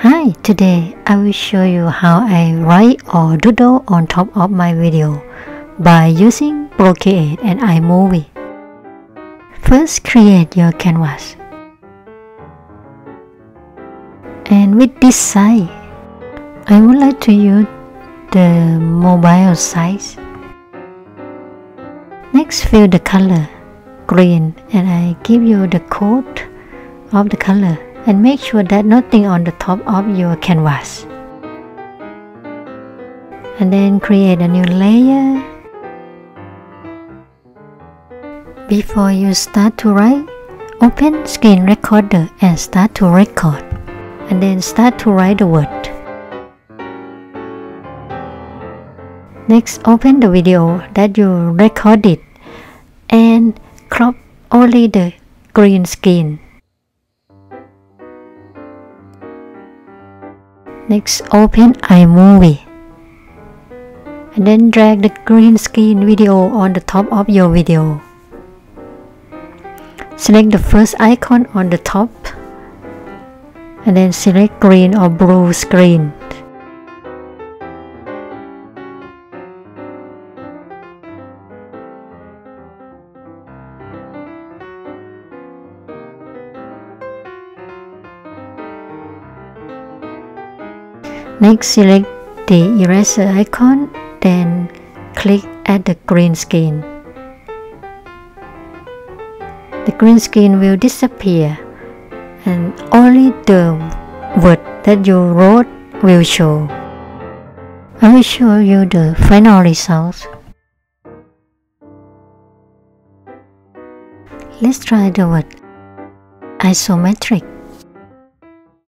Hi, today I will show you how I write or doodle on top of my video by using Procreate and iMovie. First, create your canvas. And with this size, I would like to use the mobile size. Next, fill the color green, and I give you the code of the color, and make sure that nothing on the top of your canvas. And then create a new layer. Before you start to write, open Screen Recorder and start to record, and then start to write the word. Next, open the video that you recorded and crop only the green screen. Next, open iMovie and then drag the green screen video on the top of your video. Select the first icon on the top and then select green or blue screen. Next, select the eraser icon, then click at the green screen. The green screen will disappear and only the word that you wrote will show. I will show you the final result. Let's try the word isometric.